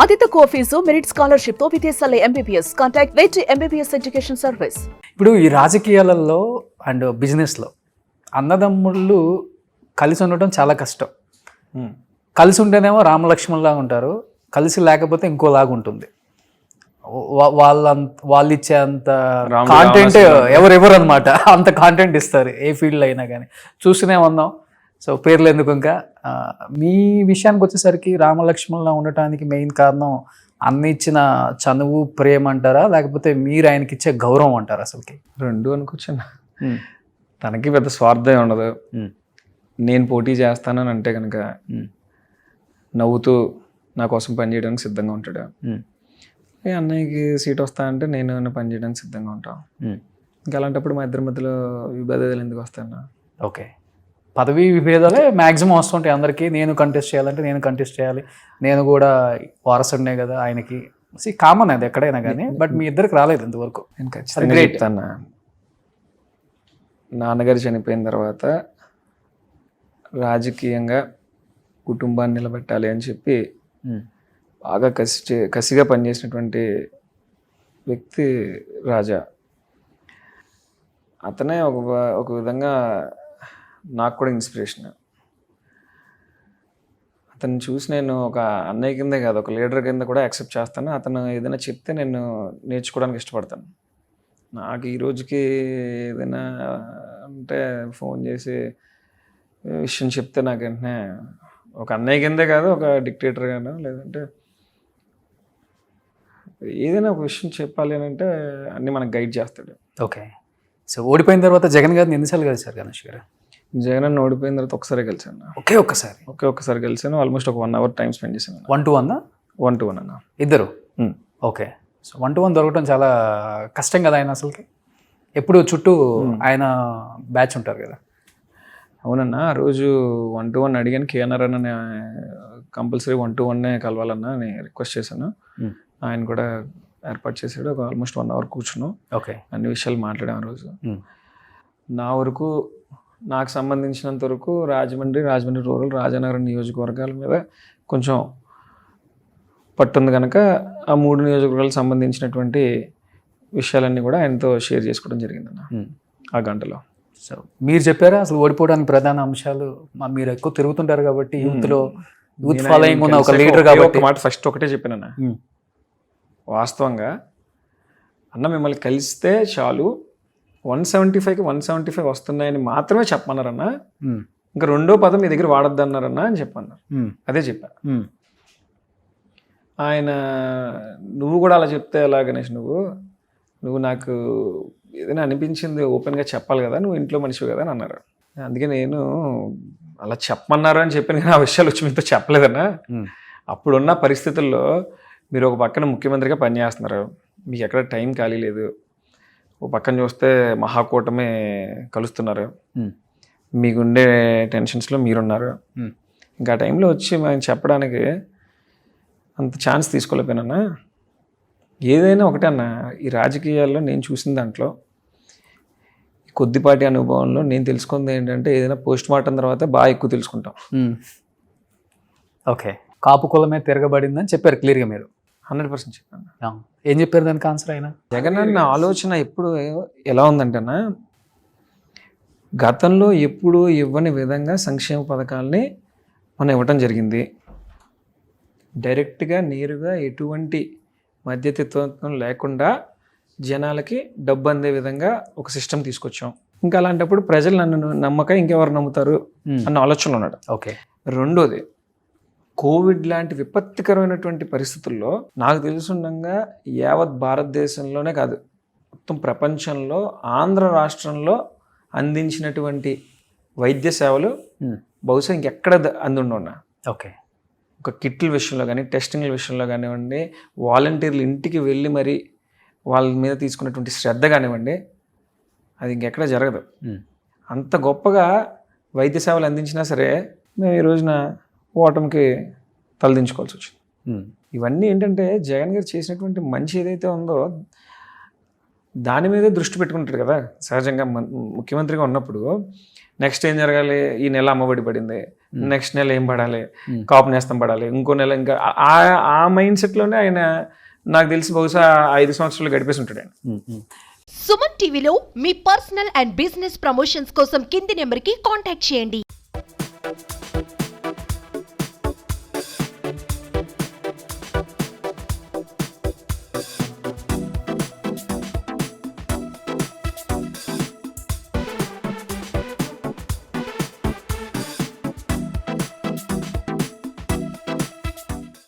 అతిత కోఫీసు merit scholarship తో విదేశాల MBBS contact weight MBBS education service. ఇప్పుడు ఈ రాజకీయాలలో అండ్ బిజినెస్లో అన్నదమ్ముళ్ళు కలిసి ఉండటం చాలా కష్టం. కలిసి ఉంటేనేమో రామలక్ష్మణ్లా ఉంటారు, కలిసి లేకపోతే ఇంకోలాగా ఉంటుంది. వాళ్ళు ఇచ్చే అంత కాంటెంట్ ఎవరెవరు అనమాట, అంత కాంటెంట్ ఇస్తారు ఏ ఫీల్డ్లో అయినా కానీ. చూస్తూనే ఉన్నాం. సో పేర్లు ఎందుకు, ఇంకా మీ విషయానికి వచ్చేసరికి రామలక్ష్మణ్లా ఉండటానికి మెయిన్ కారణం అన్న ఇచ్చిన చనువు, ప్రేమ అంటారా, లేకపోతే మీరు ఆయనకి ఇచ్చే గౌరవం అంటారా? అసలుకి రెండు అనుకోవచ్చున్నా. తనకి పెద్ద స్వార్థం ఉండదు. నేను పోటీ చేస్తానని అంటే కనుక నవ్వుతూ నా కోసం పనిచేయడానికి సిద్ధంగా ఉంటాడు. అన్నయ్యకి సీట్ వస్తానంటే నేను పనిచేయడానికి సిద్ధంగా ఉంటాను. ఇంకా అలాంటప్పుడు మా ఇద్దరి మధ్యలో విభేదాలు ఎందుకు వస్తాయన్నా? ఓకే, పదవీ విభేదాలే మ్యాక్సిమం వస్తుంటాయి అందరికీ. నేను కంటెస్ట్ చేయాలంటే నేను కంటెస్ట్ చేయాలి, నేను కూడా వారసుడినే కదా ఆయనకి. కామన్ అది ఎక్కడైనా కానీ. బట్ మీ ఇద్దరికి రాలేదు ఇంతవరకు. నేను ఖచ్చితంగా చెప్తాను, నాన్నగారు చనిపోయిన తర్వాత రాజకీయంగా కుటుంబాన్ని నిలబెట్టాలి అని చెప్పి బాగా కసిగా పనిచేసినటువంటి వ్యక్తి రాజా. అతనే ఒక విధంగా నాకు కూడా ఇన్స్పిరేషన్. అతన్ని చూసి నేను ఒక అన్నయ్య కిందే కాదు, ఒక లీడర్ కింద కూడా యాక్సెప్ట్ చేస్తాను. అతను ఏదైనా చెప్తే నేను నేర్చుకోవడానికి ఇష్టపడతాను. నాకు ఈ రోజుకి ఏదైనా అంటే ఫోన్ చేసి విషయం చెప్తే నాకు వెంటనే ఒక అన్నయ్య కిందే కాదు, ఒక డిక్టేటర్ గాను, లేదంటే ఏదైనా ఒక విషయం చెప్పాలి అని అంటే అన్నీ మనకు గైడ్ చేస్తాడు. ఓకే, సో ఓడిపోయిన తర్వాత జగన్ గారిని ఎన్నిసార్లు కలిసారు గణేష్ గారు? జగన్ అన్న ఓడిపోయిన తర్వాత ఒకసారి కలిసాను. ఒక్కసారి కలిసాను. ఆల్మోస్ట్ ఒక 1 hour టైం స్పెండ్ చేశాను. 1-to-1 1-to-1 అన్న ఇద్దరు. ఓకే, సో 1-to-1 దొరకడం చాలా కష్టం కదా ఆయన అసలుకి. ఎప్పుడు చుట్టూ ఆయన బ్యాచ్ ఉంటారు కదా. అవునన్నా, ఆ రోజు 1-to-1 అడిగాను. కేఎన్ఆర్ అన్న కంపల్సరీ 1-to-1 కలవాలన్నా అని రిక్వెస్ట్ చేశాను. ఆయన కూడా ఏర్పాటు చేశాడు. ఒక ఆల్మోస్ట్ 1 hour కూర్చున్నాం. ఓకే, అన్ని విషయాలు మాట్లాడాం ఆ రోజు. నా వరకు, నాకు సంబంధించినంత వరకు రాజమండ్రి రూరల్, రాజానగరం నియోజకవర్గాల మీద కొంచెం పట్టుంది కనుక ఆ 3 నియోజకవర్గాలకు సంబంధించినటువంటి విషయాలన్నీ కూడా ఆయనతో షేర్ చేసుకోవడం జరిగిందన్న ఆ గంటలో. సో మీరు చెప్పారా అసలు ఓడిపోవడానికి ప్రధాన అంశాలు? మీరు ఎక్కువ తిరుగుతుంటారు కాబట్టి, యూత్ ఫాలోయింగ్ ఉన్న ఒక లీడర్ కాబట్టి. మాట ఫస్ట్ ఒకటే చెప్పానన్న, వాస్తవంగా అన్న మిమ్మల్ని కలిస్తే చాలు 175కి 175 వస్తున్నాయని మాత్రమే చెప్పమన్నారన్న. ఇంకా రెండో పదం మీ దగ్గర వాడద్దు అన్నారన్న అని చెప్పన్నారు. అదే చెప్పా. ఆయన నువ్వు కూడా అలా చెప్తే ఎలా గణేష్, నువ్వు నాకు ఏదైనా అనిపించింది ఓపెన్గా చెప్పాలి కదా, నువ్వు ఇంట్లో మనిషివి కదా అని అన్నారు. అందుకే నేను అలా చెప్పమన్నారు అని చెప్పాను, కానీ ఆ విషయాలు వచ్చి మీతో చెప్పలేదన్నా. అప్పుడున్న పరిస్థితుల్లో మీరు ఒక పక్కన ముఖ్యమంత్రిగా పనిచేస్తున్నారు, మీకు ఎక్కడ టైం ఖాళీ లేదు. ఓ పక్కన చూస్తే మహాకూటమి కలుస్తున్నారు, మీకుండే టెన్షన్స్లో మీరున్నారు. ఇంకా ఆ టైంలో వచ్చి మనం చెప్పడానికి అంత ఛాన్స్ తీసుకోలేకపోయినా. ఏదైనా ఒకటే అన్న, ఈ రాజకీయాల్లో నేను చూసిన దాంట్లో, కొద్దిపాటి అనుభవంలో నేను తెలుసుకుంది ఏంటంటే, ఏదైనా పోస్ట్ మార్టం తర్వాత బాగా ఎక్కువ తెలుసుకుంటాం. ఓకే, కాపు కులమే తిరగబడిందని చెప్పారు క్లియర్గా మీరు. 100% చెప్పాను. ఏం చెప్పారు దానికి ఆన్సర్? అయినా జగన్ అన్న ఆలోచన ఎప్పుడు ఎలా ఉందంటేనా, గతంలో ఎప్పుడు ఇవ్వని విధంగా సంక్షేమ పథకాలని మనం ఇవ్వటం జరిగింది. డైరెక్ట్గా నేరుగా ఎటువంటి మధ్యతత్వం లేకుండా జనాలకి డబ్బు అందే విధంగా ఒక సిస్టమ్ తీసుకొచ్చాం. ఇంకా అలాంటప్పుడు ప్రజలు నన్ను నమ్మక ఇంకెవరు నమ్ముతారు అన్న ఆలోచనలో ఉన్నాడు. ఓకే, రెండోది, కోవిడ్ లాంటి విపత్తికరమైనటువంటి పరిస్థితుల్లో నాకు తెలుసుండగా యావత్ భారతదేశంలోనే కాదు, మొత్తం ప్రపంచంలో ఆంధ్ర రాష్ట్రంలో అందించినటువంటి వైద్య సేవలు బహుశా ఇంకెక్కడ అందుండవున్నా. ఓకే, ఒక కిట్ల విషయంలో కానీ, టెస్టింగ్ల విషయంలో కానివ్వండి, వాలంటీర్లు ఇంటికి వెళ్ళి మరి వాళ్ళ మీద తీసుకున్నటువంటి శ్రద్ధ కానివ్వండి, అది ఇంకెక్కడ జరగదు. అంత గొప్పగా వైద్య సేవలు అందించినా సరే మేము ఈ రోజున ఓటమికి తలదించుకోవాల్సి వచ్చింది. ఇవన్నీ ఏంటంటే జగన్ గారు చేసినటువంటి మంచి ఏదైతే ఉందో దాని మీదే దృష్టి పెట్టుకుంటాడు కదా. సహజంగా ముఖ్యమంత్రిగా ఉన్నప్పుడు నెక్స్ట్ ఏం జరగాలి, ఈ నెల అమ్మఒడి పడింది, నెక్స్ట్ నెల ఏం పడాలి, కాపు నేస్తం పడాలి, ఇంకో నెల ఇంకా ఆ మైండ్ సెట్లోనే ఆయన నాకు తెలిసి బహుశా 5 సంవత్సరాలు గడిపేసి ఉంటాడు ఆయన. సుమన్ టీవీలో మీ పర్సనల్ అండ్ బిజినెస్ ప్రమోషన్స్ కోసం కింది నెంబర్కి కాంటాక్ట్ చేయండి.